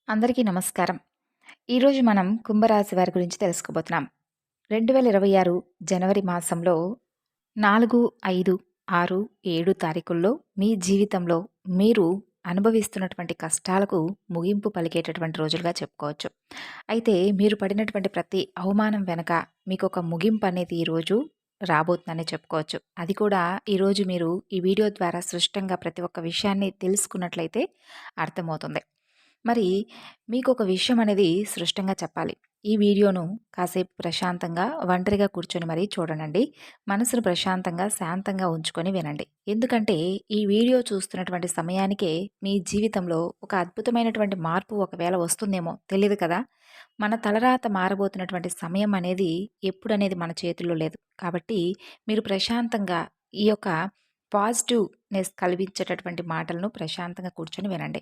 అందరికీ నమస్కారం. ఈరోజు మనం కుంభరాశి వారి గురించి తెలుసుకోబోతున్నాం. 2026 జనవరి మాసంలో 4, 5, 6, 7 తారీఖుల్లో మీ జీవితంలో మీరు అనుభవిస్తున్నటువంటి కష్టాలకు ముగింపు పలికేటటువంటి రోజులుగా చెప్పుకోవచ్చు. అయితే మీరు పడినటువంటి ప్రతి అవమానం వెనక మీకొక ముగింపు అనేది ఈరోజు రాబోతుందనే చెప్పుకోవచ్చు. అది కూడా ఈరోజు మీరు ఈ వీడియో ద్వారా స్పష్టంగా ప్రతి ఒక్క విషయాన్ని తెలుసుకున్నట్లయితే అర్థమవుతుంది. మరి మీకొక విషయం అనేది స్పష్టంగా చెప్పాలి. ఈ వీడియోను కాసేపు ప్రశాంతంగా ఒంటరిగా కూర్చొని మరీ చూడనండి. మనసును ప్రశాంతంగా, శాంతంగా ఉంచుకొని వినండి. ఎందుకంటే ఈ వీడియో చూస్తున్నటువంటి సమయానికే మీ జీవితంలో ఒక అద్భుతమైనటువంటి మార్పు ఒకవేళ వస్తుందేమో తెలీదు కదా! మన తలరాత మారబోతున్నటువంటి సమయం అనేది ఎప్పుడనేది మన చేతుల్లో లేదు. కాబట్టి మీరు ప్రశాంతంగా ఈ యొక్క పాజిటివ్‌నెస్ కలిగించేటటువంటి మాటలను ప్రశాంతంగా కూర్చొని వినండి.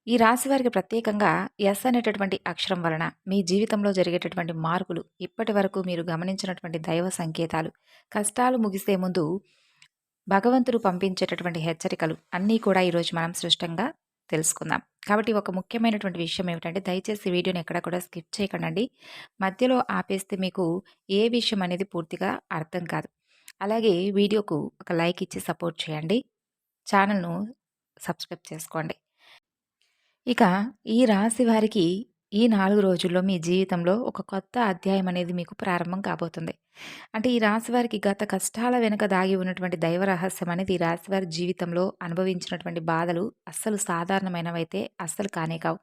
ఈ రాశి వారికి ప్రత్యేకంగా ఎస్ అనేటటువంటి అక్షరం వలన మీ జీవితంలో జరిగేటటువంటి మార్పులు, ఇప్పటి వరకు మీరు గమనించినటువంటి దైవ సంకేతాలు, కష్టాలు ముగిసే ముందు భగవంతుడు పంపించేటటువంటి హెచ్చరికలు అన్నీ కూడా ఈరోజు మనం స్పష్టంగా తెలుసుకుందాం. కాబట్టి ఒక ముఖ్యమైనటువంటి విషయం ఏమిటంటే దయచేసి వీడియోని ఎక్కడ కూడా స్కిప్ చేయకండి. మధ్యలో ఆపేస్తే మీకు ఏ విషయం అనేది పూర్తిగా అర్థం కాదు. అలాగే వీడియోకు ఒక లైక్ ఇచ్చి సపోర్ట్ చేయండి. ఛానల్‌ను సబ్స్క్రైబ్ చేసుకోండి. ఇక ఈ రాశి వారికి ఈ 4 రోజుల్లో మీ జీవితంలో ఒక కొత్త అధ్యాయం అనేది మీకు ప్రారంభం కాబోతుంది. అంటే ఈ రాశి వారికి గత కష్టాల వెనుక దాగి ఉన్నటువంటి దైవ రహస్యం అనేది ఈ రాశి వారి జీవితంలో అనుభవించినటువంటి బాధలు అస్సలు సాధారణమైనవైతే అస్సలు కానే కావు.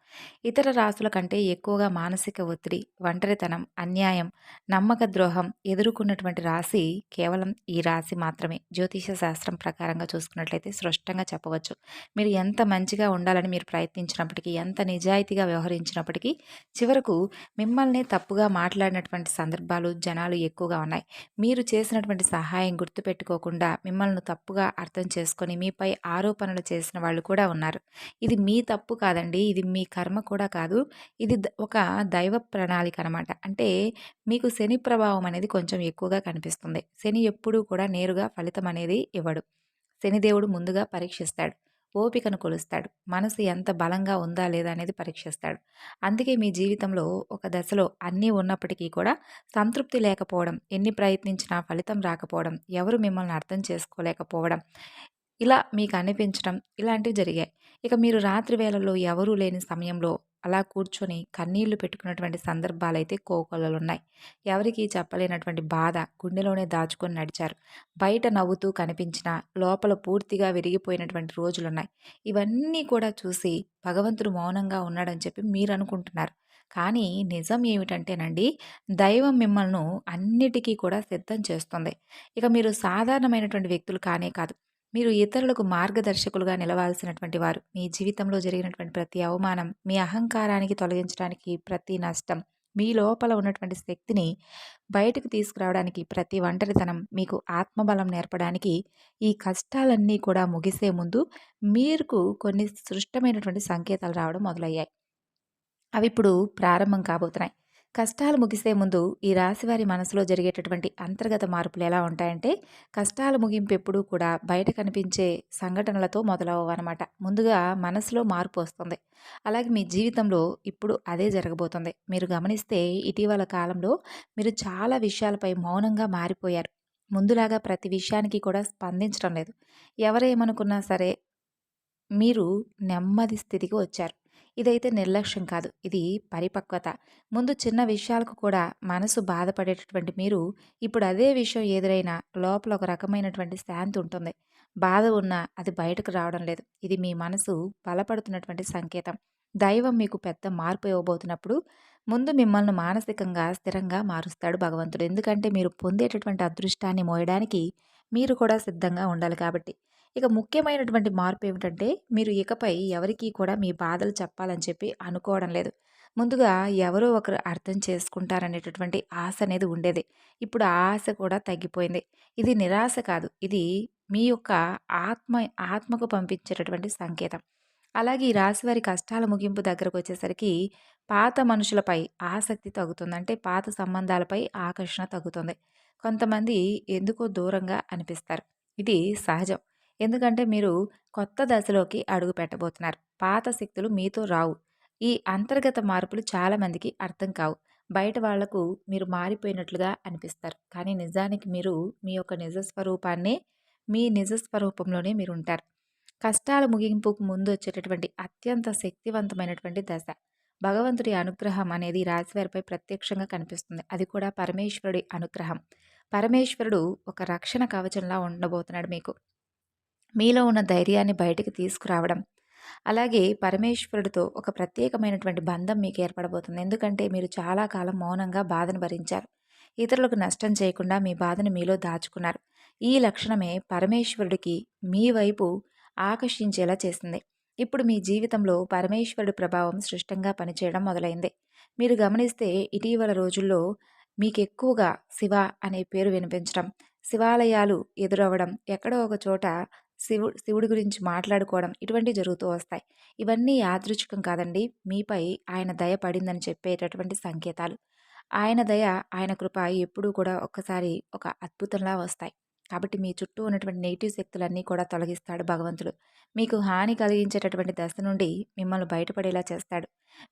ఇతర రాశుల కంటే ఎక్కువగా మానసిక ఒత్తిడి, ఒంటరితనం, అన్యాయం, నమ్మక ద్రోహం ఎదుర్కొన్నటువంటి రాశి కేవలం ఈ రాశి మాత్రమే. జ్యోతిష శాస్త్రం ప్రకారంగా చూసుకున్నట్లయితే స్పష్టంగా చెప్పవచ్చు. మీరు ఎంత మంచిగా ఉండాలని మీరు ప్రయత్నించినప్పటికీ, ఎంత నిజాయితీగా వ్యవహరించినప్పటికీ చివరకు మిమ్మల్నే తప్పుగా మాట్లాడినటువంటి సందర్భాలు, జనాలు ఎక్కువగా ఉన్నాయి. మీరు చేసినటువంటి సహాయం గుర్తుపెట్టుకోకుండా మిమ్మల్ని తప్పుగా అర్థం చేసుకొని మీపై ఆరోపణలు చేసిన వాళ్ళు కూడా ఉన్నారు. ఇది మీ తప్పు కాదండి. ఇది మీ కర్మ కూడా కాదు. ఇది ఒక దైవ ప్రణాళిక అనమాట. అంటే మీకు శని ప్రభావం అనేది కొంచెం ఎక్కువగా కనిపిస్తుంది. శని ఎప్పుడూ కూడా నేరుగా ఫలితం అనేది ఇవ్వడు. శనిదేవుడు ముందుగా పరీక్షిస్తాడు. ఓపికను కొలుస్తాడు. మనసు ఎంత బలంగా ఉందా లేదా అనేది పరీక్షిస్తాడు. అందుకే మీ జీవితంలో ఒక దశలో అన్నీ ఉన్నప్పటికీ కూడా సంతృప్తి లేకపోవడం, ఎన్ని ప్రయత్నించినా ఫలితం రాకపోవడం, ఎవరు మిమ్మల్ని అర్థం చేసుకోలేకపోవడం, ఇలా మీకు అనిపించడం ఇలాంటివి జరిగాయి. ఇక మీరు రాత్రి వేళల్లో ఎవరూ లేని సమయంలో అలా కూర్చొని కన్నీళ్లు పెట్టుకున్నటువంటి సందర్భాలైతే కోకొల్లలున్నాయి. ఎవరికీ చెప్పలేనటువంటి బాధ గుండెలోనే దాచుకొని నడిచారు. బయట నవ్వుతూ కనిపించినా లోపల పూర్తిగా విరిగిపోయినటువంటి రోజులున్నాయి. ఇవన్నీ కూడా చూసి భగవంతుడు మౌనంగా ఉన్నాడని చెప్పి మీరు అనుకుంటున్నారు. కానీ నిజం ఏమిటంటేనండి, దైవం మిమ్మల్ని అన్నిటికీ కూడా సిద్ధం చేస్తుంది. ఇక మీరు సాధారణమైనటువంటి వ్యక్తులు కానే కాదు. మీరు ఇతరులకు మార్గదర్శకులుగా నిలవాల్సినటువంటి వారు. మీ జీవితంలో జరిగినటువంటి ప్రతి అవమానం, మీ అహంకారానికి తొలగించడానికి ప్రతి నష్టం, మీ లోపల ఉన్నటువంటి శక్తిని బయటకు తీసుకురావడానికి ప్రతి ఒంటరితనం, మీకు ఆత్మబలం నేర్పడానికి ఈ కష్టాలన్నీ కూడా ముగిసే ముందు మీకు కొన్ని సృష్టమైనటువంటి సంకేతాలు రావడం మొదలయ్యాయి. అవిప్పుడు ప్రారంభం కాబోతున్నాయి. కష్టాలు ముగిసే ముందు ఈ రాశివారి మనసులో జరిగేటటువంటి అంతర్గత మార్పులు ఎలా ఉంటాయంటే, కష్టాల ముగింపు ఎప్పుడూ కూడా బయట కనిపించే సంఘటనలతో మొదలవ్వనమాట. ముందుగా మనసులో మార్పు వస్తుంది. అలాగే మీ జీవితంలో ఇప్పుడు అదే జరగబోతుంది. మీరు గమనిస్తే ఇటీవల కాలంలో మీరు చాలా విషయాలపై మౌనంగా మారిపోయారు. ముందులాగా ప్రతి విషయానికి కూడా స్పందించడం లేదు. ఎవరేమనుకున్నా సరే మీరు నెమ్మది స్థితికి వచ్చారు. ఇదైతే నిర్లక్ష్యం కాదు. ఇది పరిపక్వత. ముందు చిన్న విషయాలకు కూడా మనసు బాధపడేటటువంటి మీరు ఇప్పుడు అదే విషయం ఎదురైనా లోపల ఒక రకమైనటువంటి శాంతి ఉంటుంది. బాధ ఉన్నా అది బయటకు రావడం లేదు. ఇది మీ మనసు బలపడుతున్నటువంటి సంకేతం. దైవం మీకు పెద్ద మార్పు ఇవ్వబోతున్నప్పుడు ముందు మిమ్మల్ని మానసికంగా స్థిరంగా మారుస్తాడు భగవంతుడు. ఎందుకంటే మీరు పొందేటటువంటి అదృష్టాన్ని మోయడానికి మీరు కూడా సిద్ధంగా ఉండాలి కాబట్టి. ఇక ముఖ్యమైనటువంటి మార్పు ఏమిటంటే మీరు ఇకపై ఎవరికీ కూడా మీ బాధలు చెప్పాలని చెప్పి అనుకోవడం లేదు. ముందుగా ఎవరో ఒకరు అర్థం చేసుకుంటారనేటటువంటి ఆశ అనేది ఉండేది. ఇప్పుడు ఆ ఆశ కూడా తగ్గిపోయింది. ఇది నిరాశ కాదు. ఇది మీ యొక్క ఆత్మ ఆత్మకు పంపించేటటువంటి సంకేతం. అలాగే ఈ రాశి వారి కష్టాల ముగింపు దగ్గరకు వచ్చేసరికి పాత మనుషులపై ఆసక్తి తగ్గుతుంది. అంటే పాత సంబంధాలపై ఆకర్షణ తగ్గుతుంది. కొంతమంది ఎందుకో దూరంగా అనిపిస్తారు. ఇది సహజం. ఎందుకంటే మీరు కొత్త దశలోకి అడుగు పెట్టబోతున్నారు. పాత శక్తులు మీతో రావు. ఈ అంతర్గత మార్పులు చాలామందికి అర్థం కావు. బయట వాళ్లకు మీరు మారిపోయినట్లుగా అనిపిస్తారు. కానీ నిజానికి మీరు మీ యొక్క నిజ స్వరూపాన్నే మీ నిజ స్వరూపంలోనే మీరుంటారు. కష్టాల ముగింపుకు ముందు వచ్చేటటువంటి అత్యంత శక్తివంతమైనటువంటి దశ. భగవంతుడి అనుగ్రహం అనేది ఈ రాశివారిపై ప్రత్యక్షంగా కనిపిస్తుంది. అది కూడా పరమేశ్వరుడి అనుగ్రహం. పరమేశ్వరుడు ఒక రక్షణ కవచంలా ఉండబోతున్నాడు మీకు. మీలో ఉన్న ధైర్యాన్ని బయటికి తీసుకురావడం. అలాగే పరమేశ్వరుడితో ఒక ప్రత్యేకమైనటువంటి బంధం మీకు ఏర్పడబోతుంది. ఎందుకంటే మీరు చాలా కాలం మౌనంగా బాధను భరించారు. ఇతరులకు నష్టం చేయకుండా మీ బాధను మీలో దాచుకున్నారు. ఈ లక్షణమే పరమేశ్వరుడికి మీ వైపు ఆకర్షించేలా చేసింది. ఇప్పుడు మీ జీవితంలో పరమేశ్వరుడి ప్రభావం సృష్టంగా పనిచేయడం మొదలైంది. మీరు గమనిస్తే ఇటీవల రోజుల్లో మీకెక్కువగా శివ అనే పేరు వినిపించడం, శివాలయాలు ఎదురవ్వడం, ఎక్కడో ఒక చోట శివుడి గురించి మాట్లాడుకోవడం ఇటువంటివి జరుగుతూ వస్తాయి. ఇవన్నీ యాదృచ్ఛికం కాదండి. మీపై ఆయన దయ పడిందని చెప్పేటటువంటి సంకేతాలు. ఆయన దయ, ఆయన కృప ఎప్పుడూ కూడా ఒక్కసారి ఒక అద్భుతంలా వస్తాయి. కాబట్టి మీ చుట్టూ ఉన్నటువంటి నెగిటివ్ శక్తులన్నీ కూడా తొలగిస్తాడు భగవంతుడు. మీకు హాని కలిగించేటటువంటి దశ నుండి మిమ్మల్ని బయటపడేలా చేస్తాడు.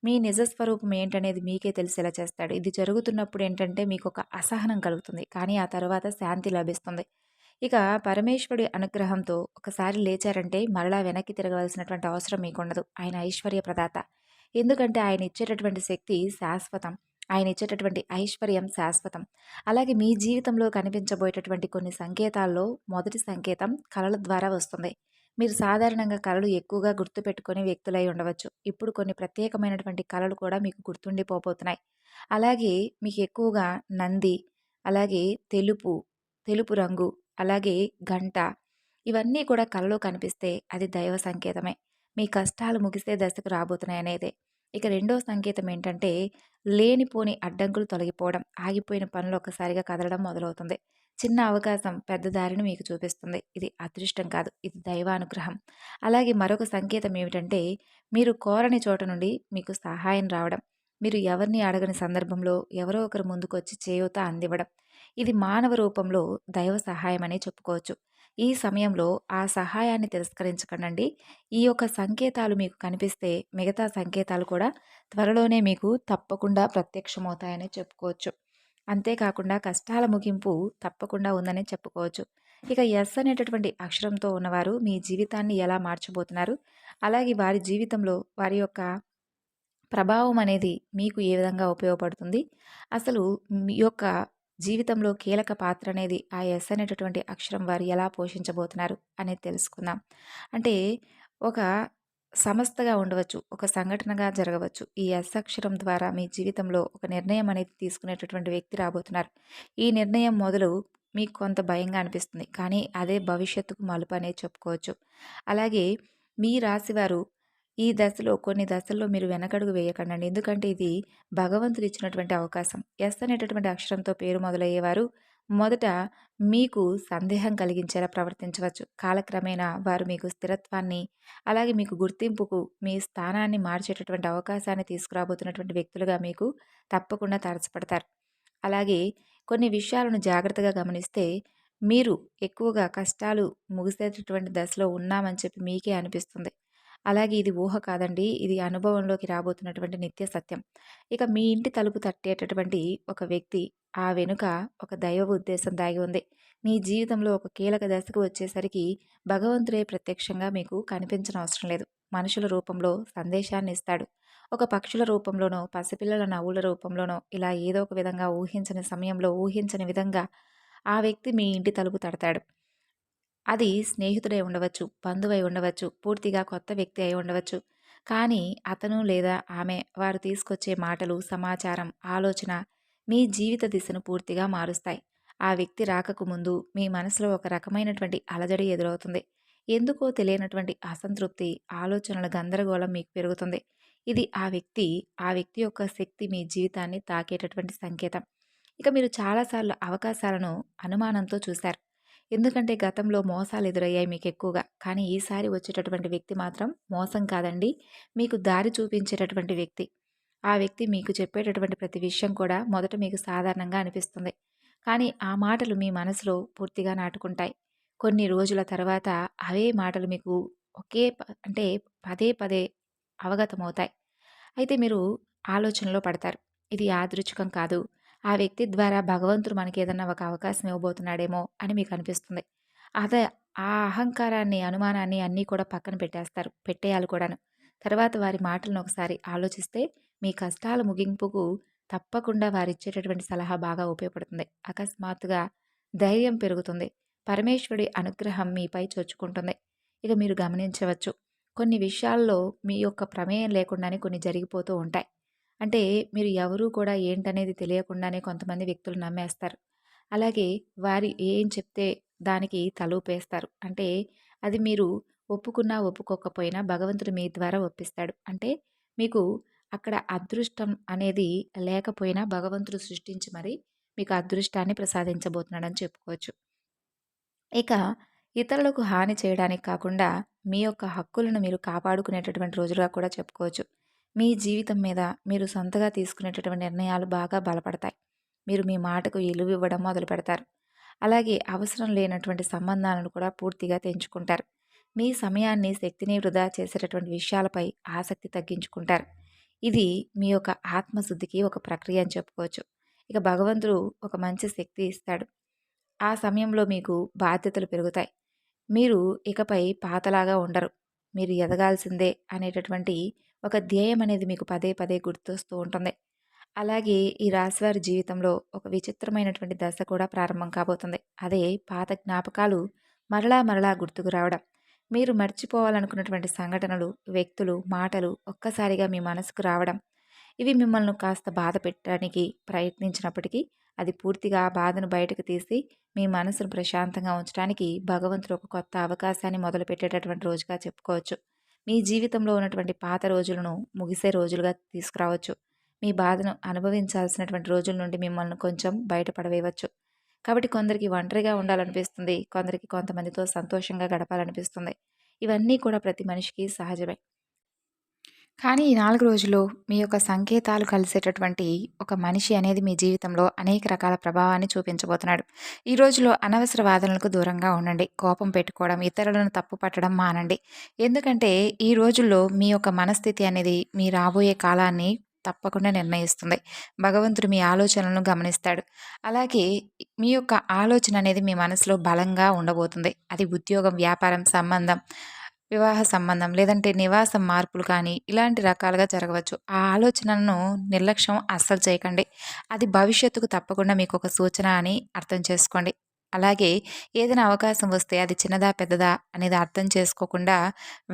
మీ నిజ స్వరూపం ఏంటనేది మీకే తెలిసేలా చేస్తాడు. ఇది జరుగుతున్నప్పుడు ఏంటంటే మీకు ఒక అసహనం కలుగుతుంది. కానీ ఆ తర్వాత శాంతి లభిస్తుంది. ఇక పరమేశ్వరుడి అనుగ్రహంతో ఒకసారి లేచారంటే మరలా వెనక్కి తిరగవలసినటువంటి అవసరం మీకుండదు. ఆయన ఐశ్వర్య ప్రదాత. ఎందుకంటే ఆయన ఇచ్చేటటువంటి శక్తి శాశ్వతం. ఆయన ఇచ్చేటటువంటి ఐశ్వర్యం శాశ్వతం. అలాగే మీ జీవితంలో కనిపించబోయేటటువంటి కొన్ని సంకేతాల్లో మొదటి సంకేతం కళల ద్వారా వస్తుంది. మీరు సాధారణంగా కళలు ఎక్కువగా గుర్తుపెట్టుకునే వ్యక్తులై ఉండవచ్చు. ఇప్పుడు కొన్ని ప్రత్యేకమైనటువంటి కళలు కూడా మీకు గుర్తుండిపోబోతున్నాయి. అలాగే మీకు ఎక్కువగా నంది, అలాగే తెలుపు, తెలుపు రంగు, అలాగే గంట, ఇవన్నీ కూడా కలలో కనిపిస్తే అది దైవ సంకేతమే. మీ కష్టాలు ముగిసే దశకు రాబోతున్నాయనేదే. ఇక రెండో సంకేతం ఏంటంటే లేనిపోని అడ్డంకులు తొలగిపోవడం, ఆగిపోయిన పనులు ఒక్కసారిగా కదలడం మొదలవుతుంది. చిన్న అవకాశం పెద్ద దారిని మీకు చూపిస్తుంది. ఇది అదృష్టం కాదు, ఇది దైవానుగ్రహం. అలాగే మరొక సంకేతం ఏమిటంటే మీరు కోరని చోట నుండి మీకు సహాయం రావడం. మీరు ఎవరిని అడగని సందర్భంలో ఎవరో ఒకరు ముందుకొచ్చి చేయూత అందివ్వడం. ఇది మానవ రూపంలో దైవ సహాయం అనే చెప్పుకోవచ్చు. ఈ సమయంలో ఆ సహాయాన్ని తిరస్కరించకండి. ఈ యొక్క సంకేతాలు మీకు కనిపిస్తే మిగతా సంకేతాలు కూడా త్వరలోనే మీకు తప్పకుండా ప్రత్యక్షమవుతాయని చెప్పుకోవచ్చు. అంతేకాకుండా కష్టాల ముగింపు తప్పకుండా ఉందని చెప్పుకోవచ్చు. ఇక ఎస్ అనేటటువంటి అక్షరంతో ఉన్నవారు మీ జీవితాన్ని ఎలా మార్చబోతున్నారు, అలాగే వారి జీవితంలో వారి యొక్క ప్రభావం అనేది మీకు ఏ విధంగా ఉపయోగపడుతుంది, అసలు మీ యొక్క జీవితంలో కీలక పాత్ర అనేది ఆ ఎస్ అనేటటువంటి అక్షరం వారు ఎలా పోషించబోతున్నారు అనేది తెలుసుకుందాం. అంటే ఒక సమస్తగా ఉండవచ్చు, ఒక సంఘటనగా జరగవచ్చు. ఈ ఎస్ అక్షరం ద్వారా మీ జీవితంలో ఒక నిర్ణయం అనేది తీసుకునేటటువంటి వ్యక్తి రాబోతున్నారు. ఈ నిర్ణయం మొదలు మీకు కొంత భయంగా అనిపిస్తుంది, కానీ అదే భవిష్యత్తుకు మలుపు అనేది చెప్పుకోవచ్చు. అలాగే మీ రాశివారు ఈ దశలో కొన్ని దశల్లో మీరు వెనకడుగు వేయకండి. ఎందుకంటే ఇది భగవంతుడు ఇచ్చినటువంటి అవకాశం. ఎస్ అనేటటువంటి అక్షరంతో పేరు మొదలయ్యేవారు మొదట మీకు సందేహం కలిగించేలా ప్రవర్తించవచ్చు. కాలక్రమేణా వారు మీకు స్థిరత్వాన్ని, అలాగే మీకు గుర్తింపుకు మీ స్థానాన్ని మార్చేటటువంటి అవకాశాన్ని తీసుకురాబోతున్నటువంటి వ్యక్తులుగా మీకు తప్పకుండా తారసపడతారు. అలాగే కొన్ని విషయాలను జాగ్రత్తగా గమనిస్తే మీరు ఎక్కువగా కష్టాలు ముగిసేటటువంటి దశలో ఉన్నామని చెప్పి మీకే అనిపిస్తుంది. అలాగే ఇది ఊహ కాదండి. ఇది అనుభవంలోకి రాబోతున్నటువంటి నిత్య సత్యం. ఇక మీ ఇంటి తలుపు తట్టేటటువంటి ఒక వ్యక్తి, ఆ వెనుక ఒక దైవ ఉద్దేశం దాగి ఉంది. మీ జీవితంలో ఒక కీలక దశకు వచ్చేసరికి భగవంతుడే ప్రత్యక్షంగా మీకు కనిపించనవసరం లేదు. మనుషుల రూపంలో సందేశాన్ని ఇస్తాడు. ఒక పక్షుల రూపంలోనో, పసిపిల్లల నవ్వుల రూపంలోనో, ఇలా ఏదో ఒక విధంగా ఊహించని సమయంలో, ఊహించని విధంగా ఆ వ్యక్తి మీ ఇంటి తలుపు తడతాడు. అది స్నేహితుడై ఉండవచ్చు, బంధువై ఉండవచ్చు, పూర్తిగా కొత్త వ్యక్తి అయి ఉండవచ్చు. కానీ అతను లేదా ఆమె వారు తీసుకొచ్చే మాటలు, సమాచారం, ఆలోచన మీ జీవిత దిశను పూర్తిగా మారుస్తాయి. ఆ వ్యక్తి రాకకు ముందు మీ మనసులో ఒక రకమైనటువంటి అలజడి ఎదురవుతుంది. ఎందుకో తెలియనటువంటి అసంతృప్తి, ఆలోచనల గందరగోళం మీకు పెరుగుతుంది. ఇది ఆ వ్యక్తి యొక్క శక్తి మీ జీవితాన్ని తాకేటటువంటి సంకేతం. ఇక మీరు చాలాసార్లు అవకాశాలను అనుమానంతో చూశారు. ఎందుకంటే గతంలో మోసాలు ఎదురయ్యాయి మీకు ఎక్కువగా. కానీ ఈసారి వచ్చేటటువంటి వ్యక్తి మాత్రం మోసం కాదండి. మీకు దారి చూపించేటటువంటి వ్యక్తి. ఆ వ్యక్తి మీకు చెప్పేటటువంటి ప్రతి విషయం కూడా మొదట మీకు సాధారణంగా అనిపిస్తుంది. కానీ ఆ మాటలు మీ మనసులో పూర్తిగా నాటుకుంటాయి. కొన్ని రోజుల తర్వాత అవే మాటలు మీకు అంటే పదే పదే అవగతమవుతాయి. అయితే మీరు ఆలోచనలో పడతారు. ఇది యాదృచ్ఛికం కాదు. ఆ వ్యక్తి ద్వారా భగవంతుడు మనకేదన్నా ఒక అవకాశం ఇవ్వబోతున్నాడేమో అని మీకనిపిస్తుంది. అదే ఆ అహంకారాన్ని, అనుమానాన్ని అన్నీ కూడా పక్కన పెట్టేస్తారు. పెట్టేయాలి కూడాను. తర్వాత వారి మాటలను ఒకసారి ఆలోచిస్తే మీ కష్టాల ముగింపుకు తప్పకుండా వారిచ్చేటటువంటి సలహా బాగా ఉపయోగపడుతుంది. అకస్మాత్తుగా ధైర్యం పెరుగుతుంది. పరమేశ్వరుడి అనుగ్రహం మీపై చొచ్చుకుంటుంది. ఇక మీరు గమనించవచ్చు. కొన్ని విషయాల్లో మీ యొక్క ప్రమేయం లేకుండానే కొన్ని జరిగిపోతూ ఉంటాయి. అంటే మీరు ఎవరు కూడా ఏంటనేది తెలియకుండానే కొంతమంది వ్యక్తులు నమ్మేస్తారు. అలాగే వారు ఏం చెప్తే దానికి తలూపేస్తారు. అంటే అది మీరు ఒప్పుకున్నా, ఒప్పుకోకపోయినా భగవంతుడు మీ ద్వారా ఒప్పిస్తాడు. అంటే మీకు అక్కడ అదృష్టం అనేది లేకపోయినా భగవంతుడు సృష్టించి మరి మీకు అదృష్టాన్ని ప్రసాదించబోతున్నాడని చెప్పుకోవచ్చు. ఇక ఇతరులకు హాని చేయడానికి కాకుండా మీ యొక్క హక్కులను మీరు కాపాడుకునేటటువంటి రోజులుగా కూడా చెప్పుకోవచ్చు. మీ జీవితం మీద మీరు సొంతగా తీసుకునేటటువంటి నిర్ణయాలు బాగా బలపడతాయి. మీరు మీ మాటకు విలువివ్వడం మొదలుపెడతారు. అలాగే అవసరం లేనటువంటి సంబంధాలను కూడా పూర్తిగా తెంచుకుంటారు. మీ సమయాన్ని, శక్తిని వృధా చేసేటటువంటి విషయాలపై ఆసక్తి తగ్గించుకుంటారు. ఇది మీ యొక్క ఆత్మశుద్ధికి ఒక ప్రక్రియ అని చెప్పుకోవచ్చు. ఇక భగవంతుడు ఒక మంచి శక్తి ఇస్తాడు. ఆ సమయంలో మీకు బాధ్యతలు పెరుగుతాయి. మీరు ఇకపై పాతలాగా ఉండరు. మీరు ఎదగాల్సిందే అనేటటువంటి ఒక ధ్యేయం అనేది మీకు పదే పదే గుర్తొస్తూ ఉంటుంది. అలాగే ఈ రాశివారి జీవితంలో ఒక విచిత్రమైనటువంటి దశ కూడా ప్రారంభం కాబోతుంది. అదే పాత జ్ఞాపకాలు మరలా మరలా గుర్తుకు రావడం. మీరు మర్చిపోవాలనుకున్నటువంటి సంఘటనలు, వ్యక్తులు, మాటలు ఒక్కసారిగా మీ మనసుకు రావడం. ఇవి మిమ్మల్ని కాస్త బాధ పెట్టడానికి ప్రయత్నించినప్పటికీ అది పూర్తిగా ఆ బాధను బయటకు తీసి మీ మనసును ప్రశాంతంగా ఉంచడానికి భగవంతుడు ఒక కొత్త అవకాశాన్ని మొదలుపెట్టేటటువంటి రోజుగా చెప్పుకోవచ్చు. మీ జీవితంలో ఉన్నటువంటి పాత రోజులను ముగిసే రోజులుగా తీసుకురావచ్చు. మీ బాధను అనుభవించాల్సినటువంటి రోజుల నుండి మిమ్మల్ని కొంచెం బయటపడవేయవచ్చు. కాబట్టి కొందరికి ఒంటరిగా ఉండాలనిపిస్తుంది. కొందరికి కొంతమందితో సంతోషంగా గడపాలనిపిస్తుంది. ఇవన్నీ కూడా ప్రతి మనిషికి సహజమే. కానీ ఈ 4 రోజుల్లో మీ యొక్క సంకేతాలు కలిసేటటువంటి ఒక మనిషి అనేది మీ జీవితంలో అనేక రకాల ప్రభావాన్ని చూపించబోతున్నాడు. ఈ రోజులో అనవసర వాదనలకు దూరంగా ఉండండి. కోపం పెట్టుకోవడం, ఇతరులను తప్పు పట్టడం మానండి. ఎందుకంటే ఈ రోజుల్లో మీ యొక్క మనస్థితి అనేది మీ రాబోయే కాలాన్ని తప్పకుండా నిర్ణయిస్తుంది. భగవంతుడు మీ ఆలోచనలను గమనిస్తాడు. అలాగే మీ యొక్క ఆలోచన అనేది మీ మనసులో బలంగా ఉండబోతుంది. అది ఉద్యోగం, వ్యాపారం, సంబంధం, వివాహ సంబంధం లేదంటే నివాసం మార్పులు కానీ ఇలాంటి రకాలుగా జరగవచ్చు. ఆ ఆలోచనలను నిర్లక్ష్యం అస్సలు చేయకండి. అది భవిష్యత్తుకు తప్పకుండా మీకు ఒక సూచన అని అర్థం చేసుకోండి. అలాగే ఏదైనా అవకాశం వస్తే అది చిన్నదా, పెద్దదా అనేది అర్థం చేసుకోకుండా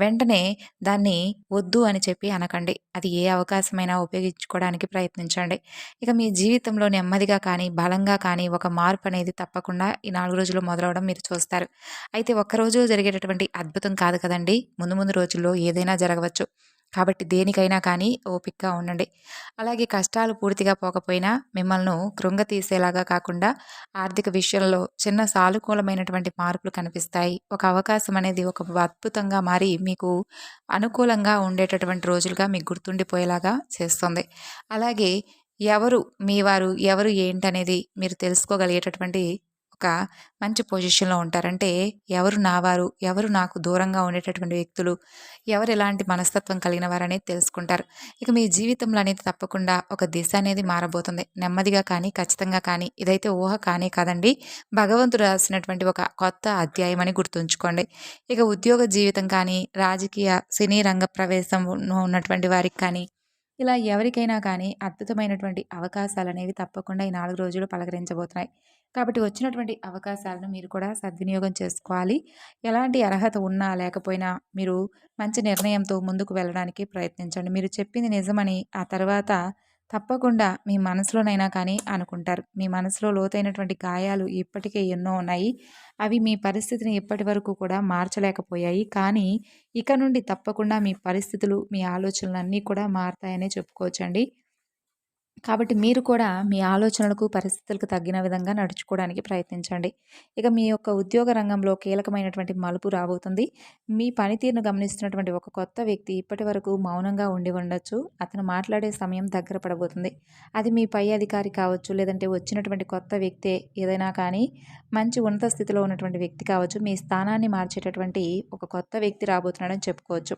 వెంటనే దాన్ని వద్దు అని చెప్పి అనకండి. అది ఏ అవకాశమైనా ఉపయోగించుకోవడానికి ప్రయత్నించండి. ఇక మీ జీవితంలో నెమ్మదిగా కానీ, బలంగా కానీ ఒక మార్పు అనేది తప్పకుండా ఈ 4 రోజుల్లో మొదలవ్వడం మీరు చూస్తారు. అయితే ఒక్కరోజు జరిగేటటువంటి అద్భుతం కాదు కదండీ! ముందు ముందు రోజుల్లో ఏదైనా జరగవచ్చు. కాబట్టి దేనికైనా కానీ ఓపికగా ఉండండి. అలాగే కష్టాలు పూర్తిగా పోకపోయినా మిమ్మల్ని కృంగతీసేలాగా కాకుండా ఆర్థిక విషయంలో చిన్న సానుకూలమైనటువంటి మార్పులు కనిపిస్తాయి. ఒక అవకాశం అనేది ఒక అద్భుతంగా మారి మీకు అనుకూలంగా ఉండేటటువంటి రోజులుగా మీకు గుర్తుండిపోయేలాగా చేస్తుంది. అలాగే ఎవరు మీ వారు, ఎవరు ఏంటనేది మీరు తెలుసుకోగలిగేటటువంటి ఒక మంచి పొజిషన్‌లో ఉంటారు. అంటే ఎవరు నా వారు, ఎవరు నాకు దూరంగా ఉండేటటువంటి వ్యక్తులు, ఎవరు ఎలాంటి మనస్తత్వం కలిగిన వారనేది తెలుసుకుంటారు. ఇక మీ జీవితంలో అనేది తప్పకుండా ఒక దిశ అనేది మారబోతుంది. నెమ్మదిగా కానీ, ఖచ్చితంగా కానీ ఇదైతే ఊహ కానే కాదండి. భగవంతుడు రాసినటువంటి ఒక కొత్త అధ్యాయం అని గుర్తుంచుకోండి. ఇక ఉద్యోగ జీవితం కానీ, రాజకీయ, సినీ రంగ ప్రవేశంలో ఉన్నటువంటి వారికి కానీ, ఇలా ఎవరికైనా కానీ అద్భుతమైనటువంటి అవకాశాలనేవి తప్పకుండా ఈ 4 రోజులు పలకరించబోతున్నాయి. కాబట్టి వచ్చినటువంటి అవకాశాలను మీరు కూడా సద్వినియోగం చేసుకోవాలి. ఎలాంటి అర్హత ఉన్నా లేకపోయినా మీరు మంచి నిర్ణయంతో ముందుకు వెళ్ళడానికి ప్రయత్నించండి. మీరు చెప్పింది నిజమని ఆ తర్వాత తప్పకుండా మీ మనసులోనైనా కానీ అనుకుంటారు. మీ మనసులో లోతైనటువంటి గాయాలు ఇప్పటికే ఎన్నో ఉన్నాయి. అవి మీ పరిస్థితిని ఇప్పటివరకు కూడా మార్చలేకపోయాయి. కానీ ఇక నుండి తప్పకుండా మీ పరిస్థితులు, మీ ఆలోచనలన్నీ కూడా మారతాయనే చెప్పుకోవచ్చండి. కాబట్టి మీరు కూడా మీ ఆలోచనలకు, పరిస్థితులకు తగ్గిన విధంగా నడుచుకోవడానికి ప్రయత్నించండి. ఇక మీ యొక్క ఉద్యోగ రంగంలో కీలకమైనటువంటి మలుపు రాబోతుంది. మీ పనితీరును గమనిస్తున్నటువంటి ఒక కొత్త వ్యక్తి ఇప్పటివరకు మౌనంగా ఉండి ఉండొచ్చు. అతను మాట్లాడే సమయం దగ్గర పడబోతుంది. అది మీ పై అధికారి కావచ్చు, లేదంటే వచ్చినటువంటి కొత్త వ్యక్తే ఏదైనా కానీ మంచి ఉన్నత స్థితిలో ఉన్నటువంటి వ్యక్తి కావచ్చు. మీ స్థానాన్ని మార్చేటటువంటి ఒక కొత్త వ్యక్తి రాబోతున్నాడని చెప్పుకోవచ్చు.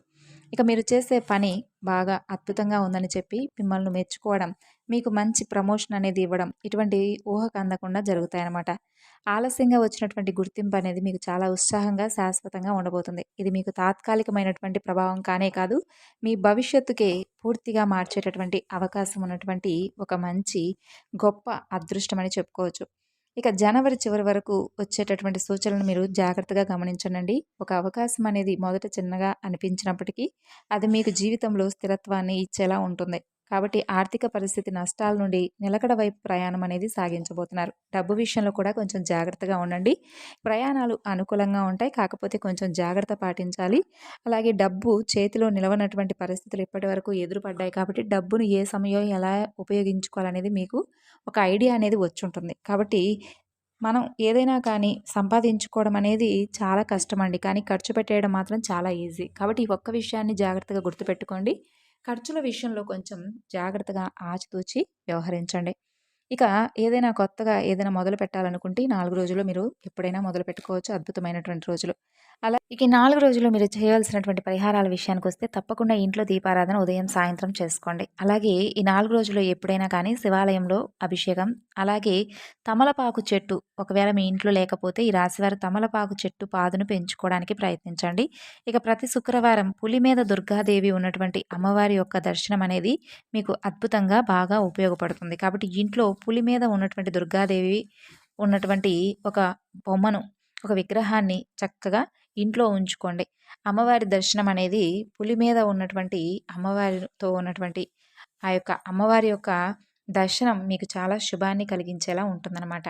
ఇక మీరు చేసే పని బాగా అద్భుతంగా ఉందని చెప్పి మిమ్మల్ని మెచ్చుకోవడం, మీకు మంచి ప్రమోషన్ అనేది ఇవ్వడం ఇటువంటివి ఊహకు అందకుండా జరుగుతాయన్నమాట. ఆలస్యంగా వచ్చినటువంటి గుర్తింపు అనేది మీకు చాలా ఉత్సాహంగా, శాశ్వతంగా ఉండబోతుంది. ఇది మీకు తాత్కాలికమైనటువంటి ప్రభావం కానే కాదు, మీ భవిష్యత్తుకే పూర్తిగా మార్చేటటువంటి అవకాశం ఉన్నటువంటి ఒక మంచి గొప్ప అదృష్టమని చెప్పుకోవచ్చు. ఇక జనవరి చివరి వరకు వచ్చేటటువంటి సూచనలను మీరు జాగ్రత్తగా గమనించండి. ఒక అవకాశం అనేది మొదట చిన్నగా అనిపించినప్పటికీ అది మీకు జీవితంలో స్థిరత్వాన్ని ఇచ్చేలా ఉంటుంది. కాబట్టి ఆర్థిక పరిస్థితి నష్టాల నుండి నిలకడ వైపు ప్రయాణం అనేది సాగించబోతున్నారు. డబ్బు విషయంలో కూడా కొంచెం జాగ్రత్తగా ఉండండి. ప్రయాణాలు అనుకూలంగా ఉంటాయి. కాకపోతే కొంచెం జాగ్రత్త పాటించాలి. అలాగే డబ్బు చేతిలో నిలవనటువంటి పరిస్థితులు ఇప్పటివరకు ఎదురుపడ్డాయి కాబట్టి డబ్బును ఏ సమయం ఎలా ఉపయోగించుకోవాలనేది మీకు ఒక ఐడియా అనేది వచ్చుంటుంది. కాబట్టి మనం ఏదైనా కానీ సంపాదించుకోవడం అనేది చాలా కష్టమండి. కానీ ఖర్చు పెట్టేయడం మాత్రం చాలా ఈజీ. కాబట్టి ఈ ఒక్క విషయాన్ని జాగ్రత్తగా గుర్తుపెట్టుకోండి. ఖర్చుల విషయంలో కొంచెం జాగ్రత్తగా ఆచితూచి వ్యవహరించండి. ఇక ఏదైనా కొత్తగా ఏదైనా మొదలు పెట్టాలనుకుంటే ఈ 4 రోజుల్లో మీరు ఎప్పుడైనా మొదలుపెట్టుకోవచ్చు. అద్భుతమైనటువంటి రోజులు. ఇక ఈ 4 రోజుల్లో మీరు చేయాల్సినటువంటి పరిహారాల విషయానికొస్తే తప్పకుండా ఇంట్లో దీపారాధన ఉదయం, సాయంత్రం చేసుకోండి. అలాగే ఈ 4 రోజుల్లో ఎప్పుడైనా కానీ శివాలయంలో అభిషేకం, అలాగే తమలపాకు చెట్టు ఒకవేళ మీ ఇంట్లో లేకపోతే ఈ రాశివారు తమలపాకు చెట్టు పాదును పెంచుకోవడానికి ప్రయత్నించండి. ఇక ప్రతి శుక్రవారం పులి మీద దుర్గాదేవి ఉన్నటువంటి అమ్మవారి యొక్క దర్శనం అనేది మీకు అద్భుతంగా బాగా ఉపయోగపడుతుంది. కాబట్టి ఇంట్లో పులి మీద ఉన్నటువంటి దుర్గాదేవి ఉన్నటువంటి ఒక బొమ్మను, ఒక విగ్రహాన్ని చక్కగా ఇంట్లో ఉంచుకోండి. అమ్మవారి దర్శనం అనేది పులి మీద ఉన్నటువంటి అమ్మవారితో ఉన్నటువంటి ఆ యొక్క అమ్మవారి యొక్క దర్శనం మీకు చాలా శుభాన్ని కలిగించేలా ఉంటుందన్నమాట.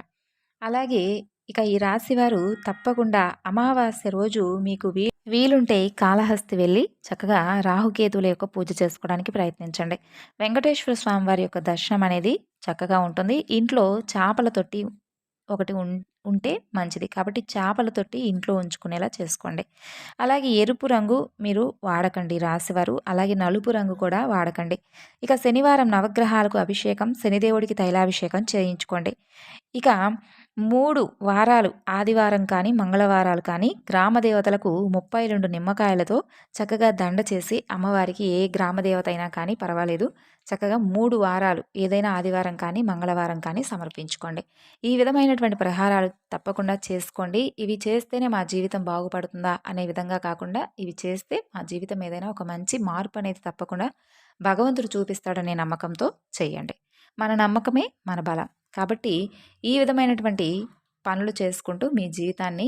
అలాగే ఇక ఈ రాశివారు తప్పకుండా అమావాస్య రోజు మీకు వీలుంటే కాళహస్తి వెళ్ళి చక్కగా రాహుకేతువుల యొక్క పూజ చేసుకోవడానికి ప్రయత్నించండి. వెంకటేశ్వర స్వామి వారి యొక్క దర్శనం అనేది చక్కగా ఉంటుంది. ఇంట్లో చేపల తొట్టి ఒకటి ఉంటే మంచిది. కాబట్టి చేపల తొట్టి ఇంట్లో ఉంచుకునేలా చేసుకోండి. అలాగే ఎరుపు రంగు మీరు వాడకండి రాశివారు. అలాగే నలుపు రంగు కూడా వాడకండి. ఇక శనివారం నవగ్రహాలకు అభిషేకం, శనిదేవుడికి తైలాభిషేకం చేయించుకోండి. ఇక 3 వారాలు ఆదివారం కానీ, మంగళవారాలు కానీ గ్రామ దేవతలకు 32 నిమ్మకాయలతో చక్కగా దండ చేసి అమ్మవారికి ఏ గ్రామ దేవత అయినా కానీ పర్వాలేదు. చక్కగా 3 వారాలు ఏదైనా ఆదివారం కానీ, మంగళవారం కానీ సమర్పించుకోండి. ఈ విధమైనటువంటి పరిహారాలు తప్పకుండా చేసుకోండి. ఇవి చేస్తేనే మా జీవితం బాగుపడుతుందా అనే విధంగా కాకుండా ఇవి చేస్తే మా జీవితం ఏదైనా ఒక మంచి మార్పు అనేది తప్పకుండా భగవంతుడు చూపిస్తాడనే నమ్మకంతో చేయండి. మన నమ్మకమే మన బలం. కాబట్టి ఈ విధమైనటువంటి పనులు చేసుకుంటూ మీ జీవితాన్ని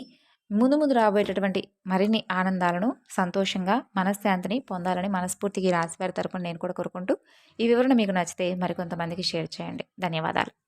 ముందు ముందు రాబోయేటటువంటి మరిన్ని ఆనందాలను, సంతోషంగా, మనశ్శాంతిని పొందాలని మనస్ఫూర్తిగా ఈ రాశివారి తరపున నేను కూడా కోరుకుంటూ ఈ వివరణ మీకు నచ్చితే మరికొంతమందికి షేర్ చేయండి. ధన్యవాదాలు.